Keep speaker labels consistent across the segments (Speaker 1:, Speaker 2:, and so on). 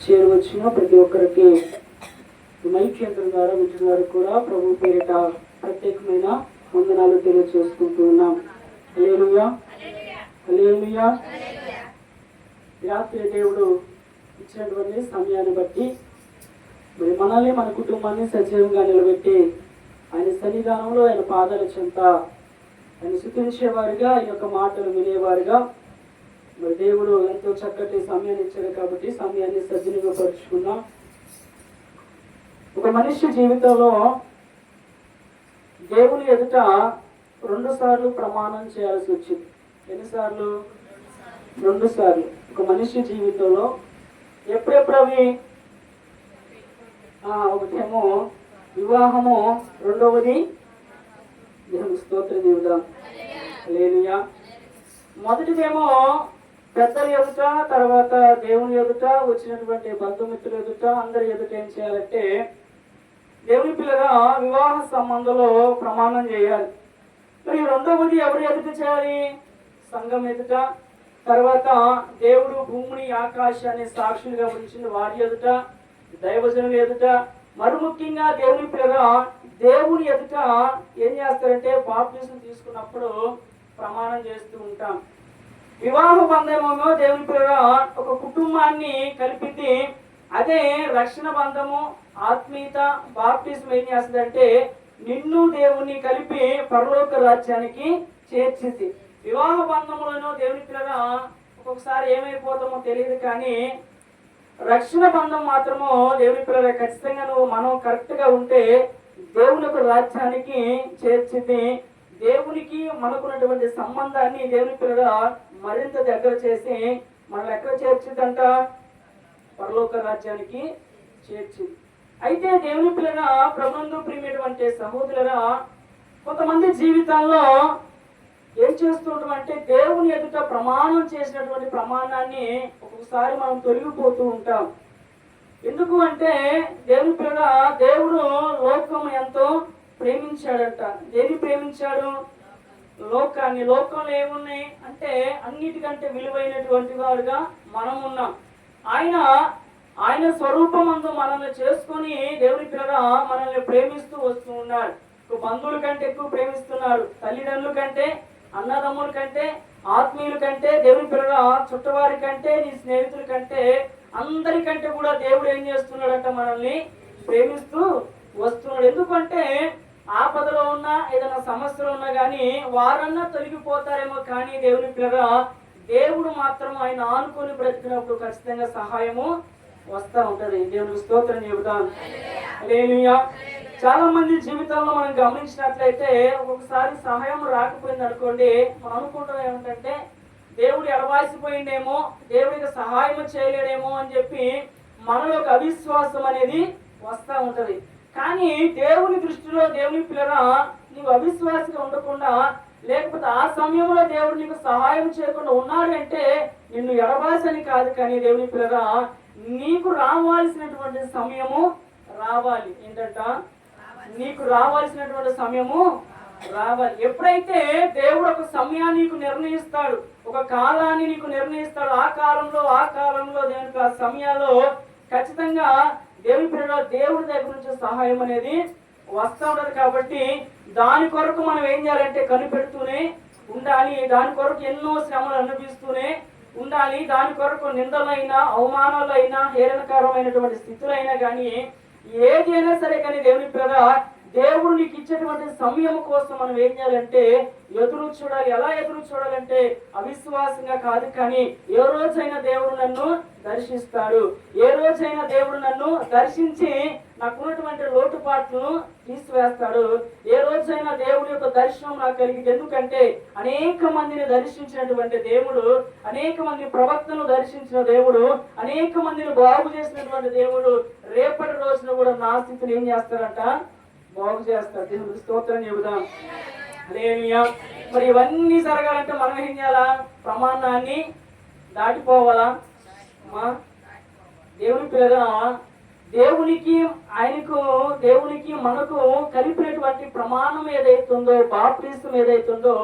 Speaker 1: చేరువచ్చిన ప్రతి ఒక్కరికి మైక్ యంత్రం ద్వారా వింటున్న వారికి కూడా ప్రభు పేరిట ప్రత్యేకమైన వందనాలు తెలియజేసుకుంటూ ఉన్నాం. హల్లెలూయా, హల్లెలూయా. రాత్రి దేవుడు ఇచ్చినటువంటి సమయాన్ని బట్టి మరి మనల్ని మన కుటుంబాన్ని సజీవంగా నిలబెట్టి ఆయన సన్నిధానంలో ఆయన పాదాల చెంత ఆయన స్తుతించేవారుగా ఆయన యొక్క మాటలు వినేవారుగా మరి దేవుడు ఎంతో చక్కటి సమయాన్ని ఇచ్చారు కాబట్టి సమయాన్ని సద్వినియోగపరుచుకుందాం. ఒక మనిషి జీవితంలో దేవుని ఎదుట 2 సార్లు ప్రమాణం చేయాల్సి వచ్చింది. ఎన్నిసార్లు? 2 సార్లు. ఒక మనిషి జీవితంలో ఎప్పుడెప్పుడు అవి? ఒకటేమో వివాహము, రెండవది దేవుని స్తోత్ర దేవుడా, హల్లెలూయా. మొదటిదేమో పెద్దల ఎదుట, తర్వాత దేవుని ఎదుట, వచ్చినటువంటి బంధుమిత్రుల ఎదుట, అందరి ఎదుట ఏం చేయాలంటే దేవుని పిల్లగా వివాహ సంబంధంలో ప్రమాణం చేయాలి. మరి రెండవది ఎవరి ఎదుట చేయాలి? సంఘం ఎదుట. తర్వాత దేవుడు భూమిని ఆకాశాన్ని సాక్షులుగా ఉంచిన వారి ఎదుట, దైవజనుల ఎదుట, మరి ముఖ్యంగా దేవుని పిల్లగా దేవుని ఎదుట ఏం చేస్తారంటే బాప్తిసం తీసుకున్నప్పుడు ప్రమాణం చేస్తూ ఉంటాం. వివాహ బంధమేమో దేవుని పిల్లగా ఒక కుటుంబాన్ని కలిపితే, అదే రక్షణ బంధము, ఆత్మీయత, బాప్తిసం ఏం చేస్తుందంటే నిన్ను దేవుని కలిపి పరలోక రాజ్యానికి చేర్చింది. వివాహ బంధములను దేవుని పిల్లగా ఒక్కొక్కసారి ఏమైపోతామో తెలియదు, కానీ రక్షణ బంధం మాత్రము దేవుని పిల్లగా ఖచ్చితంగా మనం కరెక్ట్ గా ఉంటే దేవుని యొక్క రాజ్యానికి చేర్చింది. దేవునికి మనకున్నటువంటి సంబంధాన్ని దేవుని పిల్లగా మరింత దగ్గర చేసి మనల్ని ఎక్కడ చేర్చిందంట? పరలోక రాజ్యానికి చేర్చింది. అయితే దేవుని పిల్లగా ప్రభునందు ప్రియమైనటువంటి సహోదరులారా, కొంతమంది జీవితాల్లో ఏం చేస్తుంటామంటే దేవుని ఎదుట ప్రమాణం చేసినటువంటి ప్రమాణాన్ని ఒక్కొక్కసారి మనం తొలగిపోతూ ఉంటాం. ఎందుకు అంటే దేవుని పిల్లగా దేవుడు లోకం ఎంతో ప్రేమించాడంట. దేన్ని ప్రేమించాడు? లోకాన్ని. లోకంలో ఏమున్నాయి అంటే అన్నిటికంటే విలువైనటువంటి వారుగా మనం ఉన్నాం. ఆయన స్వరూపమందు మనల్ని చేసుకొని దేవుని పిల్లగా మనల్ని ప్రేమిస్తూ వస్తూ ఉన్నాడు. బంధువుల కంటే ఎక్కువ ప్రేమిస్తున్నాడు. తల్లిదండ్రుల కంటే, అన్నదమ్ముల కంటే, ఆత్మీయుల కంటే, దేవుని పిల్లగా చుట్టవారి కంటే, నీ స్నేహితుల కంటే, అందరికంటే కూడా దేవుడు ఏం చేస్తున్నాడంట? మనల్ని ప్రేమిస్తూ వస్తున్నాడు. ఎందుకంటే ఆపదలో ఉన్నా, ఏదైనా సమస్యలు ఉన్నా కానీ వారన్నా తొలగిపోతారేమో, కానీ దేవుని పిల్లగా దేవుడు మాత్రం ఆయన ఆనుకొని బ్రతికినప్పుడు ఖచ్చితంగా సహాయము వస్తూ ఉంటది. దేవునికి స్తోత్రం చెబుతాను. హల్లెలూయా. చాలా మంది జీవితంలో మనం గమనించినట్లయితే ఒక్కొక్కసారి సహాయం రాకపోయింది అనుకోండి, మనం అనుకుంటాం ఏమిటంటే దేవుడు ఎడవాసిపోయిండేమో, దేవుడికి సహాయం చేయలేడేమో అని చెప్పి మనలో ఒక అవిశ్వాసం అనేది వస్తూ ఉంటది. కానీ దేవుని దృష్టిలో దేవుని పిల్లరా నీవు అవిశ్వాసంగా ఉండకుండా, లేకపోతే ఆ సమయంలో దేవుడు నీకు సహాయం చేయకుండా ఉన్నాడంటే నిన్ను ఎడబాసని కాదు, కానీ దేవుని పిల్లరా నీకు రావాల్సినటువంటి సమయము రావాలి. ఏంటంట? నీకు రావాల్సినటువంటి సమయము రావాలి. ఎప్పుడైతే దేవుడు ఒక సమయాన్ని నీకు నిర్ణయిస్తాడు, ఒక కాలాన్ని నీకు నిర్ణయిస్తాడు, ఆ కాలంలో దేవునికి ఆ సమయాల్లో ఖచ్చితంగా దేవుని పిల్లల దేవుడి దగ్గర నుంచి సహాయం అనేది వస్తూ ఉండదు. కాబట్టి దాని కొరకు మనం ఏం చేయాలంటే కనిపెడుతూనే ఉండాలి. దాని కొరకు ఎన్నో శ్రమలు అనుభవిస్తూనే ఉండాలి. దాని కొరకు నిందలైనా, అవమానాలైనా, హేళనకరమైనటువంటి స్థితులైనా కానీ ఏదైనా సరే కానీ దేవుని పిల్లగా దేవుడు నీకు ఇచ్చేటువంటి సమయం కోసం మనం ఏం చేయాలంటే ఎదురు చూడాలి. ఎలా ఎదురు చూడాలంటే అవిశ్వాసంగా కాదు, కానీ ఏ రోజైనా దేవుడు నన్ను దర్శిస్తాడు, ఏ రోజైనా దేవుడు నన్ను దర్శించి నాకున్నటువంటి లోటుపాట్లను తీసివేస్తాడు, ఏ రోజైనా దేవుడి యొక్క దర్శనం నాకు కలిగింది. ఎందుకంటే అనేక మందిని దర్శించినటువంటి దేవుడు, అనేక మంది ప్రవక్తను దర్శించిన దేవుడు, అనేక మందిని బాగు చేసినటువంటి దేవుడు రేపటి రోజున కూడా నా స్థితిని ఏం చేస్తారంట? బాగు చేస్తారు. దేవుడికి స్తోత్రం చెబుదాం. హల్లెలూయా. మరి ఇవన్నీ జరగాలంటే మనం ఏం చేయాలా? ప్రమాణాన్ని దాటిపోవాలా? దేవుని పిల్లగా దేవునికి మనకు కలిపినటువంటి ప్రమాణం ఏదైతుందో, బాప్తిసం ఏదైతుందో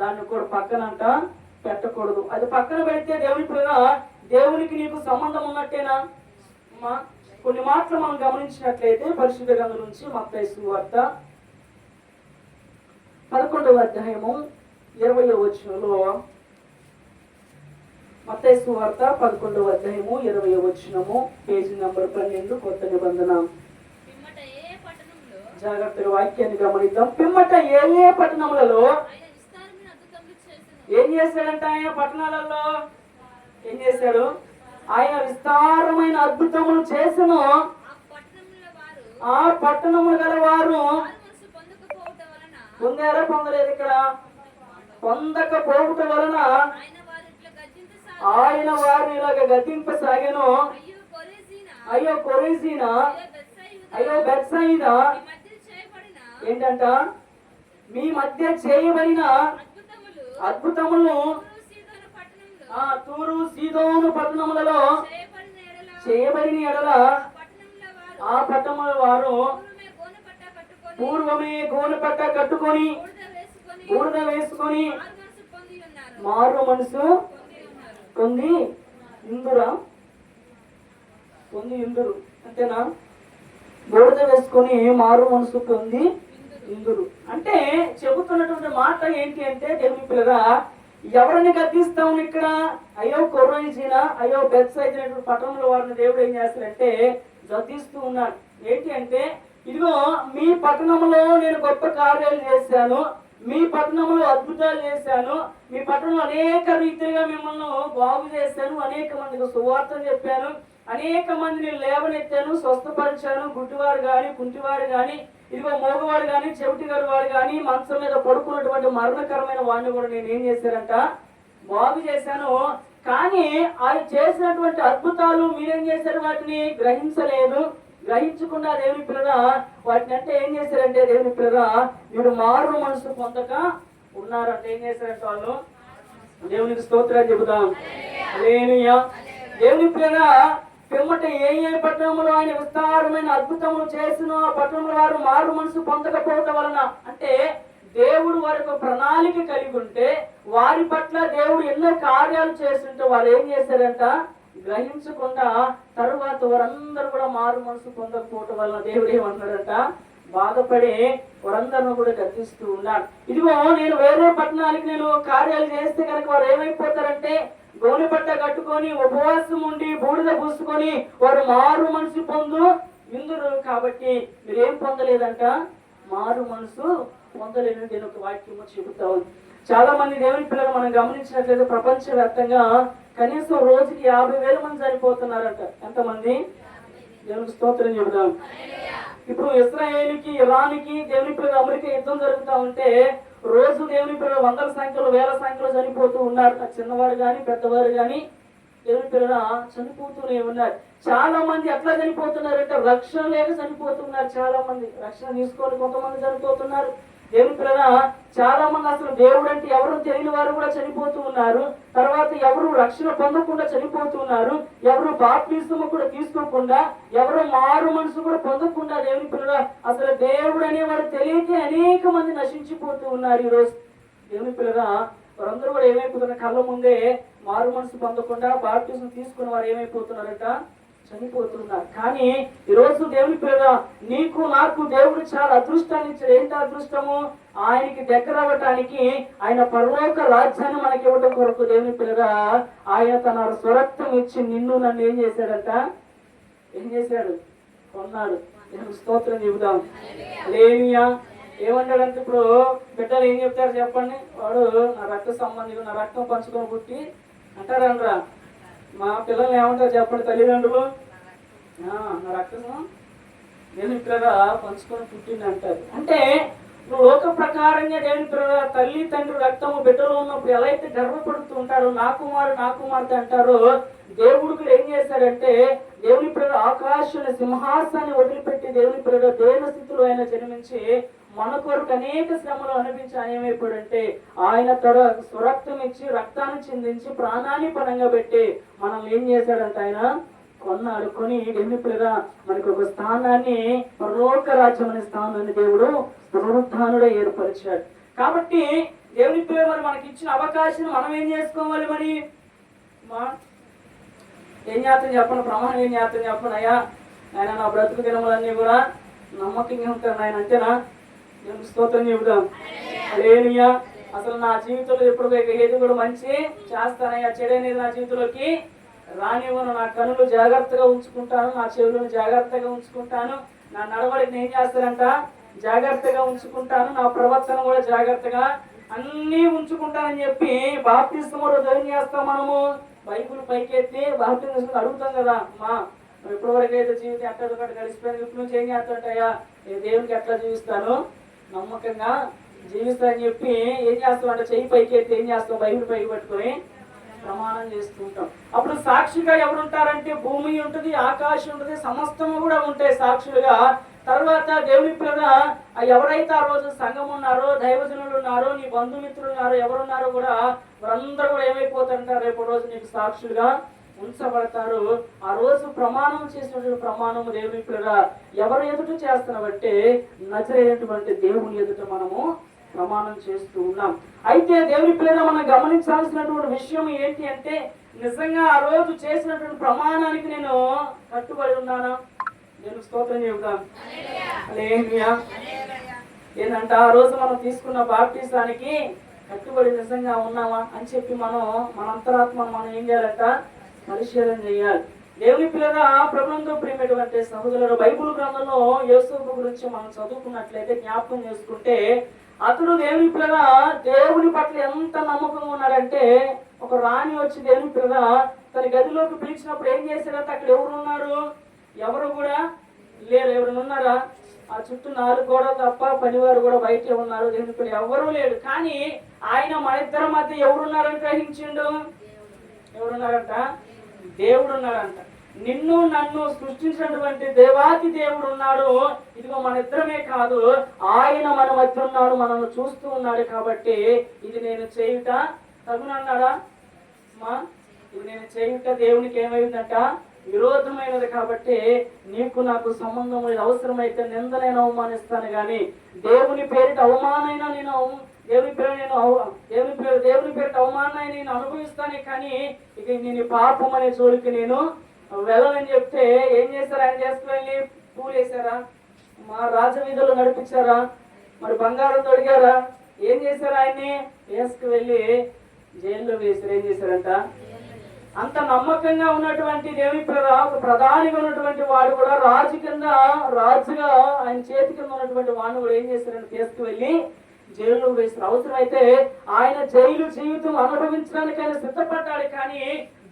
Speaker 1: దాన్ని కూడా పక్కనంట పెట్టకూడదు. అది పక్కన పెడితే దేవుని పిల్లగా దేవునికి నీకు సంబంధం ఉన్నట్టేనా? కొన్ని మాటలు మనం గమనించినట్లయితే పరిశుద్ధ గ్రంథం నుంచి మత్తయి సువార్త 11వ అధ్యాయము 20వ వచనంలో, మత్తయి సువార్త 11వ అధ్యాయము 20వ వచనము, పేజీ నంబర్ 12, కొత్త నిబంధన. జాగ్రత్తగా వాక్యాన్ని గమనిద్దాం. పిమ్మట ఏ ఏ పట్టణములలో ఏం చేశాడంట? ఆయన పట్టణాలలో ఏం చేశాడు? ఆయన విస్తారమైన అద్భుతములు చేసను. ఆ పట్టణములు గల వారు పొందారా? పొందలేదు. ఇక్కడ పొందకపోవటం వలన ఆయన వారిని ఇలాగ గద్దింపసాగాను. అయ్యో కొరైజీనా, అయ్యో బెత్సయిదా, ఏంటంట? మీ మధ్య చేయబడిన అద్భుతములు తూరు సీదోను పట్టణములలో చేయబడిన ఎడల ఆ పట్టణముల వారు పూర్వమే గోనెపట్ట కట్టుకొని బూడిద వేసుకొని మారు మనసు పొంది ఇందురు. అంతేనా? బూడిద వేసుకొని మారు మనసు పొంది ఇందురు అంటే చెబుతున్నటువంటి మాట ఏంటి అంటే, దేవుని పిల్లగా ఎవరిని గద్దిస్తాం ఇక్కడ? అయ్యో కొరైజీనా, అయ్యో బెత్సయిదా పట్టణంలో వారిని దేవుడు ఏం చేస్తాడంటే గద్దిస్తూ ఉన్నాడు. ఏంటి అంటే, ఇదిగో మీ పట్టణంలో నేను గొప్ప కార్యాలు చేశాను, మీ పట్టణంలో అద్భుతాలు చేశాను, మీ పట్టణంలో అనేక రీతిగా మిమ్మల్ని బాగు చేశాను, అనేక మందికి సువార్త చెప్పాను, అనేక మందిని లేవనెత్తాను, స్వస్థపరిచాను. గుడ్డివారు కానీ కుంటివారు కానీ, ఇదిగో మోగవారు కానీ చెవిటి గారు వారు కానీ, మంచం మీద పడుకున్నటువంటి మరణకరమైన వాడిని కూడా నేను ఏం చేశానంట? బాగు చేశాను. కానీ ఆయన చేసినటువంటి అద్భుతాలు మీరేం చేశారు? వాటిని గ్రహించలేదు. గ్రహించకుండా దేవుని పిల్లగా వాటిని అంటే ఏం చేశారంటే, దేవుని పిల్లగా మీరు మారు మనసు పొందక ఉన్నారంటే ఏం చేశారంటే వాళ్ళు దేవునికి స్తోత్రాలు చెబుతాం. హల్లెలూయా. దేవుని పిల్లగా పిమ్మట ఏ ఏ పట్టణంలో ఆయన విస్తారమైన అద్భుతములు చేసిన ఆ పట్టణంలో వారు మారు మనసు పొందకపోవటం వలన, అంటే దేవుడు వారికి ప్రణాళిక కలిగి ఉంటే వారి పట్ల దేవుడు ఎన్నో కార్యాలు చేస్తుంటే వారు ఏం చేశారంట? గ్రహించకుండా తరువాత వారందరూ కూడా మారు మనసు పొందకపోవటం వలన దేవుడు ఏమంటున్నాడంట? బాధపడి వారందరిని కూడా గర్తిస్తూ ఉన్నాడు. ఇదిగో నేను వేరే పట్టణానికి నేను కార్యాలు చేస్తే కనుక వారు ఏమైపోతారంటే, గోనెపట్ట కట్టుకొని ఉపవాసం ఉండి బూడిద పూసుకొని వారు మారు మనసు పొందు ఇందురు. కాబట్టి మీరేం పొందలేదంట? మారు మనసు పొందలేదు. నేను ఒక వాక్యము చెబుతా ఉంది. చాలా మంది దేవుని పిల్లలు మనం గమనించినట్లయితే ప్రపంచవ్యాప్తంగా కనీసం రోజుకి 50,000 మంది చనిపోతున్నారంట. ఎంతమంది? దేవునికి స్తోత్రం చెబుతాం. ఇప్పుడు ఇస్రాయేలుకి ఇరాన్కి దేవుని పిల్లలు అమెరికా యుద్ధం జరుగుతూ ఉంటే రోజు దేవుని పిల్లలు వందల సంఖ్యలో వేల సంఖ్యలో చనిపోతూ ఉన్నారు. చిన్నవారు కానీ పెద్దవారు కానీ దేవుని పిల్లలు చనిపోతూనే ఉన్నారు. చాలా మంది ఎట్లా చనిపోతున్నారంటే రక్షణ లేక చనిపోతున్నారు. చాలా మంది రక్షణ తీసుకొని కొంతమంది చనిపోతున్నారు. దేవుని పిల్లల చాలా మంది అసలు దేవుడు అంటే ఎవరు తెలియని వారు కూడా చనిపోతూ ఉన్నారు. తర్వాత ఎవరు రక్షణ పొందకుండా చనిపోతున్నారు. ఎవరు బాప్తిస్మము కూడా తీసుకోకుండా, ఎవరు మారు మనసు కూడా పొందకుండా దేవుని పిల్లల అసలు దేవుడు అనేవాడు తెలియక అనేక మంది నశించిపోతూ ఉన్నారు. ఈరోజు దేవుని పిల్లల వారందరూ కూడా ఏమైపోతున్నారు? కళ్ళ ముందే మారు మనసు పొందకుండా బాప్తిస్మం తీసుకున్న వారు ఏమైపోతున్నారట? చనిపోతున్నారు. కానీ ఈరోజు దేవుని పిల్లగా నీకు నాకు దేవుడు చాలా అదృష్టాన్ని ఇచ్చాడు. ఏంటి అదృష్టము? ఆయనకి దగ్గర అవ్వటానికి, ఆయన పరలోక రాజ్యాన్ని మనకి ఇవ్వడం కొరకు దేవుని పిల్లగా ఆయన తన స్వరక్తం ఇచ్చి నిన్ను నన్ను ఏం చేశాడంట? ఏం చేశాడు? కొన్నాడు. దేవునికి స్తోత్రం చెబుదాం. హల్లెలూయా. ఏమంటాడంటే ఇప్పుడు బిడ్డలు ఏం చెప్తారు చెప్పండి? వాడు నా రక్త సంబంధికుడు, నా రక్తం పంచుకొని పుట్టి అంటారనరా. మా పిల్లల్ని ఏమంటారు చెప్పండి తల్లిదండ్రులు? నా రక్తం దేవుని పిల్లగా పంచుకొని పుట్టింది అంటారు. అంటే నువ్వు లోక ప్రకారంగా దేవుని పిల్లగా తల్లి తండ్రి రక్తము బిడ్డలో ఉన్నప్పుడు ఎలా అయితే గర్వపడుతూ ఉంటారో, నా కుమారు నా కుమార్తె అంటారో, దేవుడు కూడా ఏం చేశాడంటే దేవుని పిల్లల ఆకాశంలో సింహాసాన్ని వదిలిపెట్టి దేవుని పిల్లల దేన స్థితిలో ఆయన జన్మించి మన కొరకు అనేక శ్రమలు అనిపించి ఆయన ఏమైపోయాడంటే ఆయన తన స్వరక్తం ఇచ్చి రక్తాన్ని చిందించి ప్రాణాన్ని పరంగా పెట్టి మనం ఏం చేశాడంటే ఆయన కొన్నాడు. కొని దేవుని పిల్లగా మనకు ఒక స్థానాన్ని, పరలోక రాజ్యం అనే స్థానాన్ని దేవుడు పునరుద్ధానుడే ఏర్పరిచాడు. కాబట్టి దేవుని పిల్లలు మరి మనకి ఇచ్చిన అవకాశం మనం ఏం చేసుకోవాలి? మరి ఏం చేస్తాను చెప్పండి, ప్రమాణం ఏం చేస్తాను చెప్పండి అయ్యా. ఆయన నా బ్రతుకు దినములన్నీ కూడా నమ్మకంగా ఉంటాను ఆయన, అంతేనా? దేవునికి స్తోత్రం చెబుదాం. హల్లెలూయా. అసలు నా జీవితంలో ఎప్పుడు ఏది కూడా మంచి చేస్తానయ్యా, చెడనేది నా జీవితంలోకి రానివ్వను. నా కనులు జాగ్రత్తగా ఉంచుకుంటాను, నా చెవులను జాగ్రత్తగా ఉంచుకుంటాను, నా నడవడిని ఏం చేస్తానంట జాగ్రత్తగా ఉంచుకుంటాను, నా ప్రవర్తన కూడా జాగ్రత్తగా అన్నీ ఉంచుకుంటానని చెప్పి బాప్తిస్మం రోజు ఏం చేస్తాం మనము? బైబుల్ పైకెత్తి బాప్తిస్మం అడుగుతాం కదా, మా ఇప్పటివరకు అయితే జీవితం ఎట్లా గడిచిపోయింది, ఇప్పుడు నుంచి ఏం చేస్తుంటాయా, నేను దేవునికి ఎట్లా జీవిస్తాను, నమ్మకంగా జీవిస్తానని చెప్పి ఏం చేస్తాం అంటే చెయ్యి పైకెత్తి ఏం చేస్తాం, బైబుల్ పైకి పట్టుకొని ప్రమాణం చేస్తూ ఉంటాం. అప్పుడు సాక్షిగా ఎవరు ఉంటారంటే భూమి ఉంటుంది, ఆకాశం ఉంటుంది, సమస్తము కూడా ఉంటాయి సాక్షులుగా. తర్వాత దేవుని పిల్లల ఎవరైతే ఆ రోజు సంఘం ఉన్నారో, దైవజనులు ఉన్నారో, నీ బంధుమిత్రులు ఉన్నారో, ఎవరున్నారో కూడా వారందరూ కూడా ఏమైపోతారంటారు, రేపు రోజు నీకు సాక్షులుగా ఉంచబడతారు. ఆ రోజు ప్రమాణం చేసినటువంటి ప్రమాణము దేవుని పిల్లల ఎవరు ఎదుట చేస్తున్నామంటే నజరేయుడైనటువంటి దేవుని ఎదుట మనము ప్రమాణం చేస్తూ ఉన్నాం. అయితే దేవుని పిల్లల మనం గమనించాల్సినటువంటి విషయం ఏంటి అంటే, నిజంగా ఆ రోజు చేసినటువంటి ప్రమాణానికి నేను కట్టుబడి ఉన్నానా? నేను స్తోత్రం చెబుతాను. హల్లెలూయా. ఏంటంటే ఆ రోజు మనం తీసుకున్న బాప్టిజానికి కట్టుబడి నిజంగా ఉన్నామా అని చెప్పి మన అంతరాత్మను మనం ఏం చేయాలంట, పరిశీలన చేయాలి. దేవుని పిల్లల ప్రభువుతో ప్రియమైనటువంటి సహోదరులు, బైబిల్ గ్రంథంలో యోసేపు గురించి మనం చదువుకున్నట్లయితే జ్ఞాపకం చేసుకుంటే, అతడు దేవుని పిల్లల దేవుని పట్ల ఎంత నమ్మకంగా ఉన్నాడంటే, ఒక రాణి వచ్చి దేవుని పిల్లల తన గదిలోకి పిలిచినప్పుడు ఏం చేశాడంటే, అక్కడ ఎవరున్నారు? ఎవరు కూడా లేరు. ఎవరైనా ఉన్నారా? ఆ చుట్టూ 4 గోడలు తప్ప పనివారు కూడా బయటే ఉన్నారు. దేవుని పిల్లలు ఎవరూ లేడు. కానీ ఆయన మన ఇద్దరి మధ్య ఎవరున్నారని గ్రహించిండు. ఎవరున్నారంట? దేవుడు ఉన్నాడంట. నిన్ను నన్ను సృష్టించినటువంటి దేవాతి దేవుడు ఉన్నాడు. ఇదిగో మన ఇద్దరమే కాదు, ఆయన మన మధ్య ఉన్నాడు, మనల్ని చూస్తూ ఉన్నాడు. కాబట్టి ఇది నేను చేయుట తగునన్నాడా? ఇది నేను చేయుట దేవునికి ఏమైందంట, విరోధమైనది. కాబట్టి నీకు నాకు సంబంధం లేదు. అవసరమైతే నిందనైనా అవమానిస్తాను, కానీ దేవుని పేరిట అవమానైనా నేను దేవుని పేరిట అవమానాన్ని నేను అనుభవిస్తాను, కానీ ఇక నేను పాపం అనే చోటుకి నేను వెళ్ళని చెప్తే ఏం చేశారు? ఆయన చేసుకుని పూలు వేసారా? మా రాజవీధులు నడిపించారా? మరి బంగారం తొడిగారా? ఏం చేశారు? ఆయన్ని వేసుకు వెళ్ళి జైల్లో వేసారు. ఏం చేశారంట? అంత నమ్మకంగా ఉన్నటువంటి దేవుని ప్రధానిగా ఉన్నటువంటి వాడు కూడా రాజుగా ఆయన చేతి కింద ఉన్నటువంటి వాడిని కూడా ఏం చేశారంటే తీసుకువెళ్ళి జైల్లో వేశారు. అవసరమైతే ఆయన జైలు జీవితం అనుభవించడానికి ఆయన సిద్ధపడ్డాడు, కానీ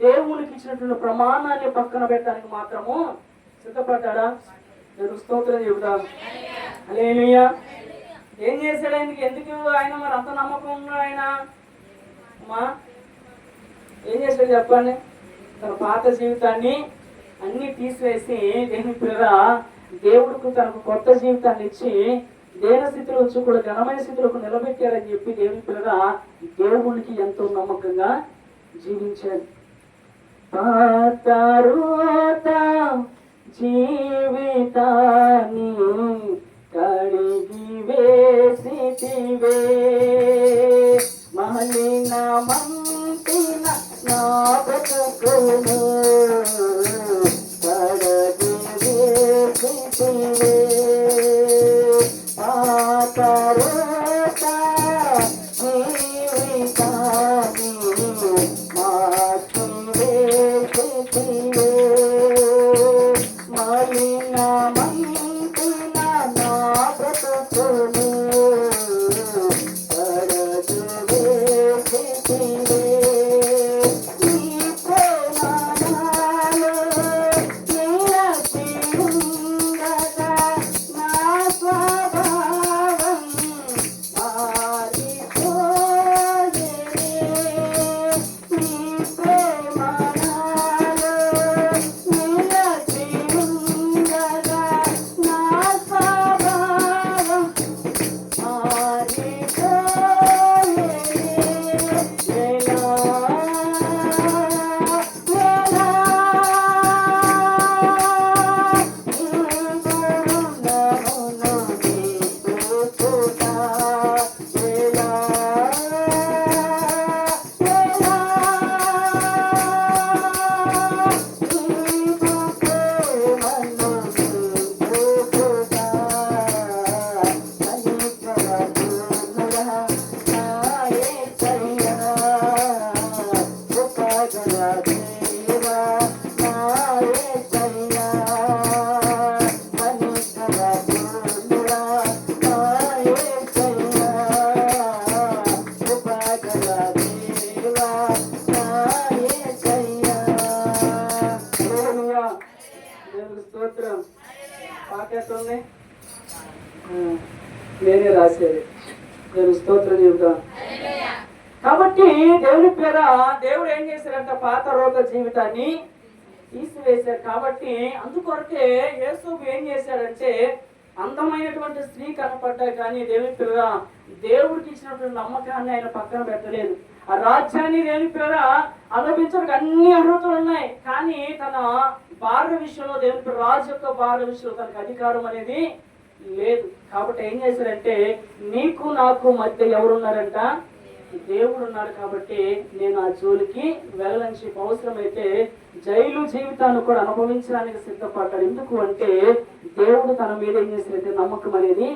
Speaker 1: దేవునికి ఇచ్చినటువంటి ప్రమాణాన్ని పక్కన పెట్టడానికి మాత్రము సిద్ధపడ్డాడా? నేను స్తోత్రం చెబుతాను. హల్లెలూయా. ఏం చేశాడు? ఎందుకు ఆయన మరి అంత నమ్మకం ఉన్నాడు? ఆయన ఏం చేశాడు చెప్పండి? తన పాత జీవితాన్ని అన్ని తీసివేసి దేవుడికి తనకు కొత్త జీవితాన్ని ఇచ్చి దేన స్థితిలో వచ్చి కూడా ఘనమైన స్థితిలోకి నిలబెట్టాడని చెప్పి దేవుని పిల్లగా దేవునికి ఎంతో నమ్మకంగా జీవించాడు. పాతరోత జీవితాన్ని కడిగి వేసితివే, మలిన మంటిన నా బ్రతుకును కడిగి వేసితివే. పాతరోత జీవితాన్ని మలిన మంటిన నా బ్రతుకును కడిగి వేసితివే. నీ ప్రేమలో నిలచి ఉండగా నా స్వభావం మారిపోయేనే. నీ ప్రేమలో స్తోత్రం. పాట ఎట్లుంది? నేనే రాసేది. నేను స్తోత్రం చెబుతాను. కాబట్టి దేవుని పేర దేవుడు ఏం చేశారంట? పాత రోగ జీవితాన్ని తీసివేశారు. కాబట్టి అందుకొరకే యేసు ఏం చేశాడంటే అందమైనటువంటి స్త్రీ కనపడ్డా కానీ దేవుని పేర దేవుడికి ఇచ్చినటువంటి నమ్మకాన్ని ఆయన పక్కన పెట్టలేదు. ఆ రాజ్యాన్ని దేవుని పేర అనుభవించడానికి అన్ని అర్హతలు ఉన్నాయి. కానీ తన భార్య విషయంలో దేవుని పేరు రాజు యొక్క భార్య విషయంలో తనకు అధికారం అనేది లేదు. కాబట్టి ఏం చేశారంటే నీకు నాకు మధ్య ఎవరున్నారంట? దేవుడు ఉన్నాడు. కాబట్టి నేను ఆ జోలికి వెళ్ళని చెప్పి అవసరమైతే జైలు జీవితాన్ని కూడా అనుభవించడానికి సిద్ధపడ్డాడు. ఎందుకు అంటే దేవుడు తన మీద ఏం చేసినట్టే నమ్మకం అనేది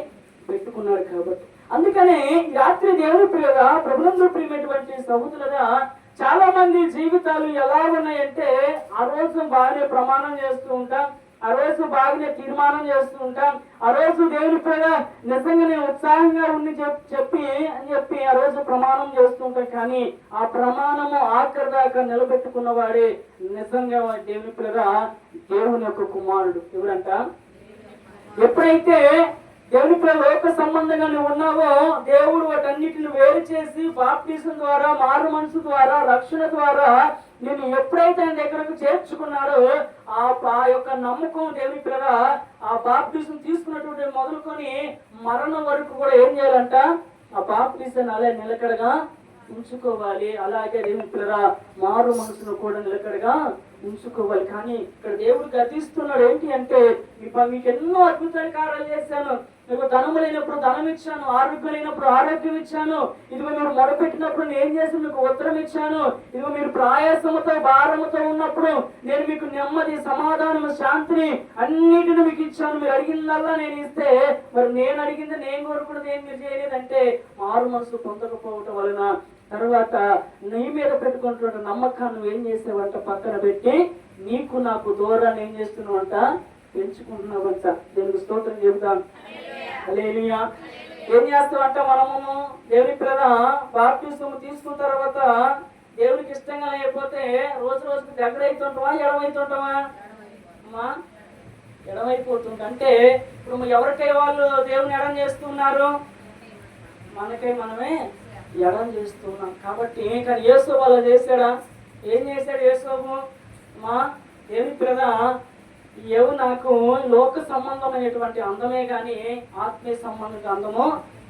Speaker 1: పెట్టుకున్నాడు. కాబట్టి అందుకనే రాత్రి దేవుని పిల్లగా ప్రభునందు ప్రియమైనటువంటి సహోదరులుగా చాలా మంది జీవితాలు ఎలా ఉన్నాయంటే ఆ రోజు బాగానే ప్రమాణం చేస్తూ ఉంటాం, ఆ రోజు బాగానే తీర్మానం చేస్తూ ఉంటాం, ఆ రోజు దేవుని పేర నిజంగా నేను ఉత్సాహంగా ఉండి చెప్పి ఆ రోజు ప్రమాణం చేస్తూ ఉంటాం. కానీ ఆ ప్రమాణము ఆఖరి దాకా నిలబెట్టుకున్న వాడే నిజంగా దేవుని పేర దేవుని యొక్క కుమారుడు. ఎవరంట? ఎప్పుడైతే దేవుని పేర లోక సంబంధంగా నువ్వు ఉన్నావో దేవుడు వాటన్నిటిని వేరు చేసి బాప్టిజం ద్వారా, మారు మనసు ద్వారా, రక్షణ ద్వారా నేను ఎప్పుడైతే ఆయన దగ్గరకు చేర్చుకున్నాడో ఆ యొక్క నమ్మకం దేవుని పేర ఆ బాప్టిజం తీసుకున్నటువంటి మొదలుకొని మరణం వరకు కూడా ఏం చేయాలంట? ఆ బాప్టిజం అలా నిలకడగా ఉంచుకోవాలి. అలాగే దేవుని పేర మారు మనసును కూడా నిలకడగా ఉంచుకోవాలి. కానీ ఇక్కడ దేవుడు గతిస్తున్నాడు. ఏంటి అంటే మీకు ఎన్నో అద్భుతాల కార్యాలు చేశాను, మీకు ధనము లేనప్పుడు ధనం ఇచ్చాను, ఆరోగ్యం లేనప్పుడు ఆరోగ్యం ఇచ్చాను, ఇదిగో మీరు మొదలుపెట్టినప్పుడు నేను ఏం చేసి మీకు ఉత్తరం ఇచ్చాను, ఇదిగో మీరు ప్రయాసముతో భారముతో ఉన్నప్పుడు నేను మీకు నెమ్మది, సమాధానం, శాంతిని అన్నిటిని మీకు ఇచ్చాను. మీరు అడిగిందల్లా నేను ఇస్తే మరి నేను అడిగింది నేను కోరుకున్నది ఏం మీరు చేయలేదంటే మారు మనసు పొందకపోవటం వలన తర్వాత నీ మీద పెట్టుకుంటున్న నమ్మకాన్ని నువ్వు ఏం చేసావంట? పక్కన పెట్టి నీకు నాకు దూరాన్ని ఏం చేస్తున్నావంట? పెంచుకుంటున్నావంట. దేవునికి స్తోత్రం చెబుతాం. హల్లెలూయా. ఏం చేస్తామంట? మనము దేవుని పేర బాప్టిజం తీసుకున్న తర్వాత దేవునికి ఇష్టంగా లేకపోతే రోజు రోజుకి దగ్గర అవుతుంటావా, ఎడమైతుంటావా? అమ్మా ఎడమైపోతుంది. అంటే ఇప్పుడు ఎవరికై వాళ్ళు దేవుని ఎడం చేస్తున్నారు? మనకై మనమే ఎడం చేస్తున్నాం. కాబట్టి కానీ యేసు వాళ్ళు చేశాడా? ఏం చేశాడు యేసోబు? మా దేవుని పేర ఏవు నాకు లోక సంబంధమైనటువంటి అందమే కానీ ఆత్మీయ సంబంధిత అందము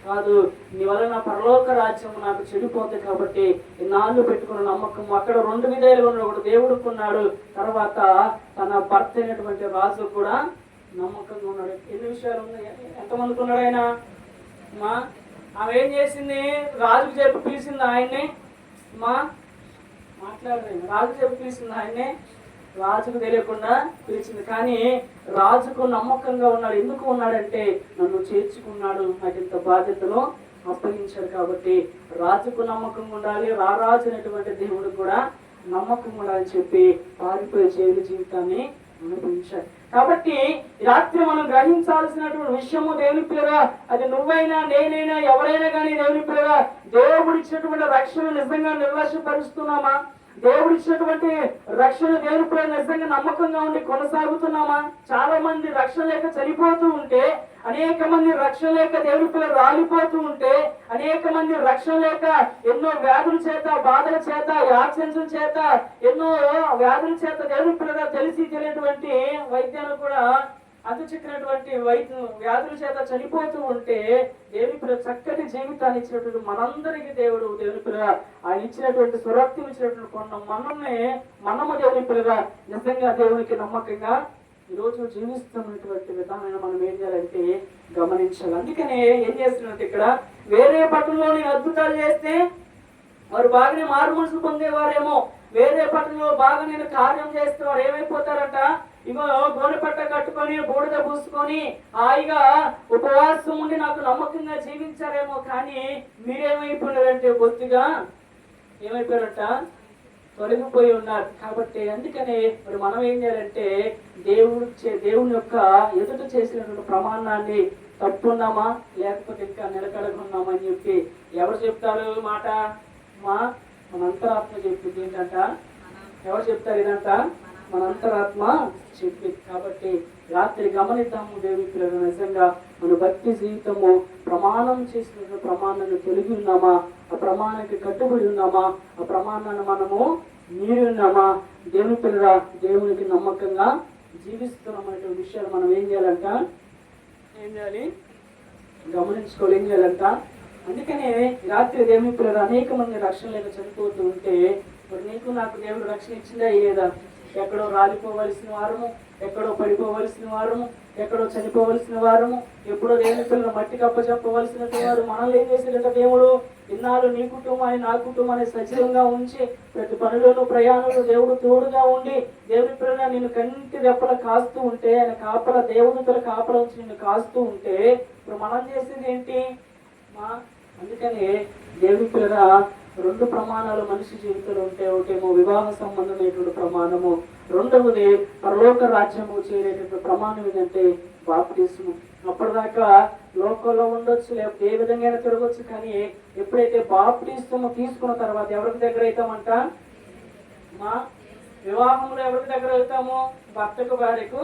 Speaker 1: కాదు. నీ వల్ల నా పరలోక రాజ్యం నాకు చెడిపోతుంది. కాబట్టి నాళ్ళు పెట్టుకున్న నమ్మకం అక్కడ రెండు విధాలుగా ఉన్నాడు. ఒకటి దేవుడుకున్నాడు, తర్వాత తన భర్త అయినటువంటి రాజు కూడా నమ్మకంగా ఉన్నాడు. ఎన్ని విషయాలు ఉన్నాయి? ఎంతమందికి ఉన్నాడు ఆయన? మా ఆమె ఏం చేసింది? రాజుకు చెప్పి పిలిచింది ఆయన్ని. మా మాట్లాడలేదు. రాజు చెప్పి పిలిచింది ఆయన్ని, రాజుకు తెలియకుండా పిలిచింది. కానీ రాజుకు నమ్మకంగా ఉన్నాడు. ఎందుకు ఉన్నాడంటే నన్ను చేర్చుకున్నాడు, నాకు ఇంత బాధ్యతను అప్పగించాడు. కాబట్టి రాజుకు నమ్మకంగా ఉండాలి, రారాజు అనేటువంటి దేవుడు కూడా నమ్మకంగా ఉండాలని చెప్పి పారిపోయే జైలు జీవితాన్ని అనుభవించాడు. కాబట్టి రాత్రి మనం గ్రహించాల్సినటువంటి విషయము దేవుని పేర అది నువ్వైనా నేనైనా ఎవరైనా కానీ దేవుని పేర దేవుడు ఇచ్చినటువంటి రక్షణ నిజంగా నిర్లక్ష్యపరుస్తున్నామా? దేవుడు ఇచ్చినటువంటి రక్షణ దేవుని పేర నిజంగా నమ్మకంగా ఉండి కొనసాగుతున్నామా? చాలా మంది రక్షణ లేక చనిపోతూ ఉంటే, అనేక మంది రక్షణ లేక దేవుని పేర రాలిపోతూ ఉంటే, అనేక మంది రక్షణ లేక ఎన్నో వ్యాధుల చేత, బాధల చేత, యాక్సిడెంట్ల చేత, ఎన్నో వ్యాధుల చేత దేవుని పేర తెలిసి తెలియనటువంటి వైద్యాలు కూడా అందుచిక్కినటువంటి వ్యాధుల చేత చనిపోతూ ఉంటే దేవుని పేర చక్కటి జీవితాన్ని ఇచ్చినటువంటి మనందరికీ దేవుడు దేవుని పేర ఆయన ఇచ్చినటువంటి సురక్షణ ఇచ్చినటువంటి మనము దేవుని పేర నిజంగా దేవునికి నమ్మకంగా ఈరోజు జీవిస్తున్నటువంటి విధానాన్ని మనం ఏం చేయాలంటే గమనించాలి. అందుకనే ఏం చేస్తున్నట్టు ఇక్కడ వేరే పట్టణంలో నేను అద్భుతాలు చేస్తే వారు బాగానే మారు మనసు పొందేవారేమో, వేరే పట్టణంలో బాగా నేను కార్యం చేస్తే వారు ఏమైపోతారంట? ఇగో గోనెపట్ట కట్టుకొని బూడిద పూసుకొని హాయిగా ఉపవాసం ఉండి నాకు నమ్మకంగా జీవించారేమో. కానీ మీరేమైపోయారంటే బొత్తిగా ఏమైపోయారంట? తొలగిపోయి ఉన్నారు. కాబట్టి అందుకనే మరి మనం ఏం చేయాలంటే దేవుని యొక్క ఎదుట చేసినటువంటి ప్రమాణాన్ని తప్పున్నామా లేకపోతే ఇంకా నిలకడగున్నామా అని చెప్పి ఎవరు చెప్తారు మాట? మన అంతరాత్మ చెప్తుంది. ఏంటంట? ఎవరు చెప్తారు ఇదంతా? మన అంతరాత్మ చెప్పి. కాబట్టి రాత్రి గమనిద్దాము దేవుని పిల్లలు, నిజంగా మన భక్తి జీవితము ప్రమాణం చేసిన ప్రమాణాన్ని తొలగి ఉన్నామా, ఆ ప్రమాణానికి కట్టుబడి ఉన్నామా, ఆ ప్రమాణాన్ని మనము మీరి ఉన్నామా, దేవుని పిల్లల దేవునికి నమ్మకంగా జీవిస్తున్నాం అనే విషయాలు మనం ఏం చేయాలంట, ఏం చేయాలి, గమనించుకోవాలి, ఏం చేయాలంట. అందుకనే రాత్రి దేవుని పిల్లలు అనేక మంది రక్షణ లేక చనిపోతూ ఉంటే, మరి నీకు నాకు దేవుడు రక్షణ ఇచ్చిందా లేదా? ఎక్కడో రాలిపోవలసిన వారము, ఎక్కడో పడిపోవలసిన వారము, ఎక్కడో చనిపోవలసిన వారము, ఎప్పుడో దేవుని పిల్లలు మట్టికి అప్పచెప్పవలసిన వారు మనల్ని ఏం చేసేట దేవుడు ఇన్నాళ్ళు నీ కుటుంబాన్ని నా కుటుంబాన్ని సజీవంగా ఉంచి ప్రతి పనులను ప్రయాణంలో దేవుడు తోడుగా ఉండి దేవుని పిల్లలు నిన్ను కంటి రెప్పల కాస్తూ ఉంటే, ఆయన కాపల దేవునితల కాపల ఉంచి నిన్ను కాస్తూ ఉంటే, ఇప్పుడు మనం చేసేది ఏంటి? అందుకని దేవుని పిల్లల రెండు ప్రమాణాలు మనిషి జీవితంలో ఉంటే, ఒకటేమో వివాహ సంబంధమైనటువంటి ప్రమాణము, రెండవది పరలోక రాజ్యము చేరేటటువంటి ప్రమాణం ఏంటంటే బాప్టిస్ము. అప్పటిదాకా లోకంలో ఉండొచ్చు, లేకపోతే ఏ విధంగా తిరగొచ్చు, కానీ ఎప్పుడైతే బాప్టిస్ము తీసుకున్న తర్వాత ఎవరికి దగ్గర అవుతామంట? మా వివాహంలో ఎవరికి దగ్గర అవుతాము? భర్తకు భార్యకు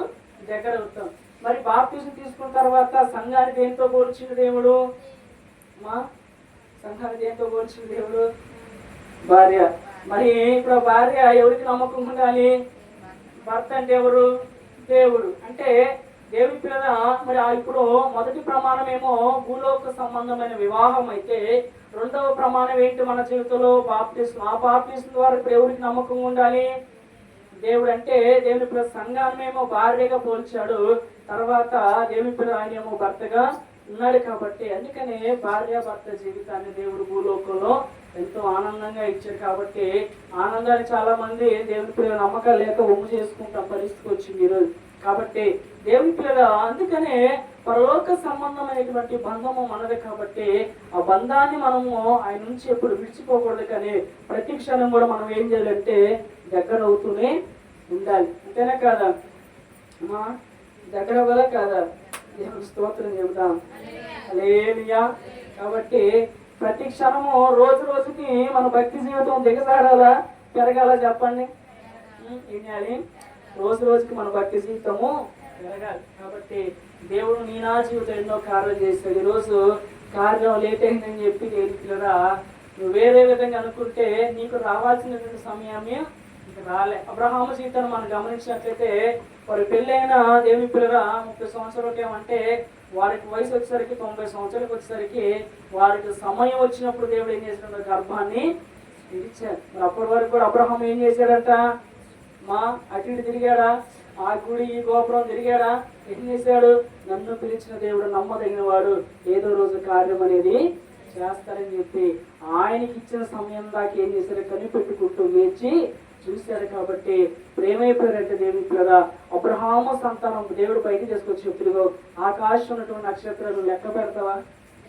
Speaker 1: దగ్గర అవుతాం. మరి బాప్టిస్ము తీసుకున్న తర్వాత సంఘాన్ని దేంతో పోల్చింది దేవుడు? మా సంఘాన్ని దేంతో పోల్చింది దేవుడు? భార్య. మరి ఇప్పుడు భార్య ఎవరికి నమ్మకం ఉండాలి? భర్త అంటే ఎవరు? దేవుడు. అంటే దేవుని పిల్లల మరి ఇప్పుడు మొదటి ప్రమాణం ఏమో భూలోక సంబంధమైన వివాహం అయితే, రెండవ ప్రమాణం ఏంటి మన జీవితంలో? బాప్టిస్మ్. ఆ బాప్టిస్మ్ ద్వారా ఇప్పుడు ఎవరికి నమ్మకం ఉండాలి? దేవుడు. అంటే దేవుని పిల్లల సంఘాన్నేమో భార్యగా పోల్చాడు, తర్వాత దేవుని పిల్లలు ఆయన ఏమో భర్తగా ఉన్నాడు. కాబట్టి అందుకనే భార్య భర్త జీవితాన్ని దేవుడు భూలోకంలో ఎంతో ఆనందంగా ఇచ్చారు. కాబట్టి ఆనందాన్ని చాలా మంది దేవుని పిల్లల నమ్మకాలు లేక ఒమ్ము చేసుకుంటాం పరిస్థితి వచ్చింది ఈరోజు. కాబట్టి దేవుని పిల్లల అందుకనే పరలోక సంబంధమైనటువంటి బంధము మనది. కాబట్టి ఆ బంధాన్ని మనము ఆయన నుంచి ఎప్పుడు విడిచిపోకూడదు, కానీ ప్రతి క్షణం కూడా మనం ఏం చేయాలంటే దగ్గర అవుతూనే ఉండాలి. అంతేనా కాదా? దగ్గర అవ్వాలా కాదా? దేవుని స్తోత్రం చెబుతాం. హల్లెలూయా. కాబట్టి ప్రతి క్షణము రోజు రోజుకి మన భక్తి జీవితం దిగజాడాలా పెరగాల? చెప్పండి. ఏం చేయాలి? రోజు రోజుకి మన భక్తి జీవితము పెరగాలి. కాబట్టి దేవుడు నీ నా జీవితం ఎన్నో కార్యాలు చేస్తాడు. ఈరోజు కార్యం లేట్ అయిందని చెప్పి దేవుడిరా నువ్వు వేరే విధంగా అనుకుంటే నీకు రావాల్సినటువంటి సమయమే రాలే. అబ్రహాము జీవితాన్ని మనం గమనించినట్లయితే వారి పెళ్ళైన దేవుని పిల్లరా 30 సంవత్సరాలకి ఏమంటే వారికి వయసు వచ్చేసరికి 90 సంవత్సరాలకు వచ్చేసరికి వారికి సమయం వచ్చినప్పుడు దేవుడు ఏం చేసినాడు? గర్భాన్ని ఇచ్చాడు. మరి అప్పటి వరకు కూడా అబ్రహాం ఏం చేశాడంట? అటు ఇటు తిరిగాడా? ఆ గుడి ఈ గోపురం తిరిగాడా? ఏం చేశాడు? నన్ను పిలిచిన దేవుడు నమ్మదగిన వాడు, ఏదో రోజు కార్యం అనేది చేస్తారని చెప్పి ఆయనకి ఇచ్చిన సమయం దాకా ఏం చేశారు? కనిపెట్టుకుంటూ వేచి చూశారు. కాబట్టి ప్రేమైపోయారంటే దేవుని పిల్లల అబ్రహాము సంతానం దేవుడు పైకి తీసుకొచ్చి తిరుగు ఆకాశం ఉన్నటువంటి నక్షత్రాలు లెక్క పెడతావా?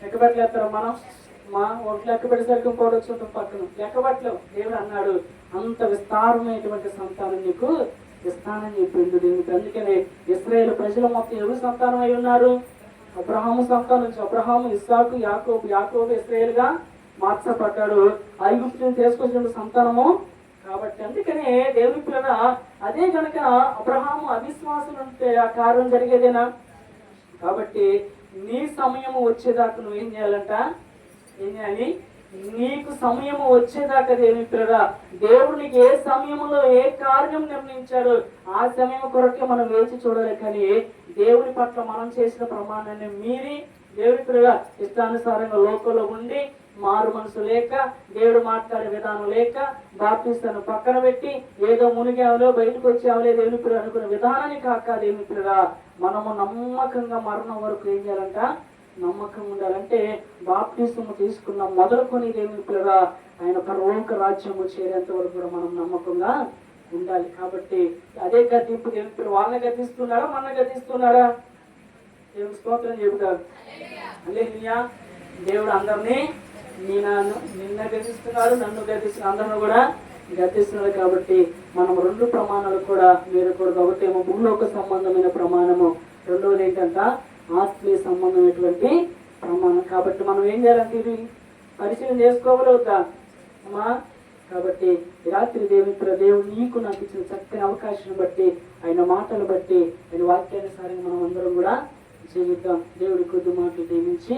Speaker 1: లెక్క పెట్టలేస్తారా? మనం ఒక లెక్క పెట్టేసరికి ఇంకోటి వచ్చి ఉంటాం పక్కన, లెక్క పెట్టలేవు. దేవుడు అన్నాడు అంత విస్తారమైనటువంటి సంతానం నీకు ఇస్తానని చెప్పిండు దేవుడికి. అందుకనే ఇశ్రాయేలు ప్రజలు మొత్తం ఎవరు సంతానం అయి ఉన్నారు? అబ్రహాము సంతానం నుంచి అబ్రహాము, ఇస్సాకు, యాకోబు. యాకోబు ఇశ్రాయేలుగా మార్చబడ్డాడు. ఐగుప్తుని తీసుకొచ్చిన సంతానము. కాబట్టి అందుకనే దేవుని పిల్లల అదే కనుక అబ్రహాము అవిశ్వాసం ఉంటే ఆ కార్యం జరిగేదేనా? కాబట్టి నీ సమయము వచ్చేదాకా నువ్వేం చేయాలంట? ఏం చేయాలి? నీకు సమయము వచ్చేదాకా దేవుని పిల్లల దేవుడు నీకు ఏ సమయంలో ఏ కార్యం నిర్ణయించాడు ఆ సమయం కొరకే మనం వేచి చూడాలి. కానీ దేవుని పట్ల మనం చేసిన ప్రమాణాన్ని మీరి దేవుని పిల్లల ఇష్టానుసారంగా లోకంలో ఉండి మారు మనసు లేక దేవుడు మాట్లాడే విధానం లేక బాప్తిస్తాను పక్కన పెట్టి ఏదో మునిగావలో బయటకు వచ్చావలే దేవుని పిల్లలు అనుకున్న విధానాన్ని కాక దేవుని పిల్లగా మనము నమ్మకంగా మరణం వరకు ఏం చేయాలంట? నమ్మకం ఉండాలంటే బాప్తిస్ము తీసుకున్న మొదలుకొని దేవుని పిల్లగా ఆయన పరలోక రాజ్యము చేరేంత వరకు కూడా మనం నమ్మకంగా ఉండాలి. కాబట్టి అదే గద్దింపు దేవుని పిల్లలు వాళ్ళని గద్దిస్తున్నాడా మన గద్దిస్తున్నాడా? దేవుని స్తోత్రం చెబుతారు. హల్లెలూయా. దేవుడు అందరినీ నిన్న గద్దిస్తున్నాడు, నన్ను గద్దిస్తున్నాడు, అందరిని కూడా గద్దిస్తున్నాడు. కాబట్టి మనం రెండు ప్రమాణాలు కూడా మీరకూడదు. ఒకటి ఏమో భూలోక సంబంధమైన ప్రమాణము, రెండవది ఏంటంట ఆత్మీయ సంబంధమైనటువంటి ప్రమాణం. కాబట్టి మనం ఏం చేయాలంటే ఇది పరిశీలన చేసుకోగలుగుతా అమ్మా. కాబట్టి ఈ రాత్రి దేవుడు నీకు నాకు ఇచ్చిన చక్కని అవకాశం బట్టి, ఆయన మాటలు బట్టి, ఆయన వాక్యానుసారంగా మనం అందరం కూడా జీవిద్దాం. దేవుడి కొద్ది మాటలు దీవించి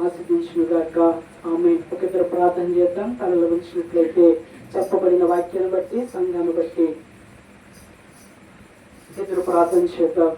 Speaker 1: ఆశీర్వదించుగాక. ఆమె ఒకరిద్దరు ప్రార్థన చేద్దాం. తలలో ఉంచినట్లయితే చెప్పబడిన వాక్యాన్ని బట్టి, సంఘాన్ని బట్టి ఇద్దరు ప్రార్థన చేద్దాం.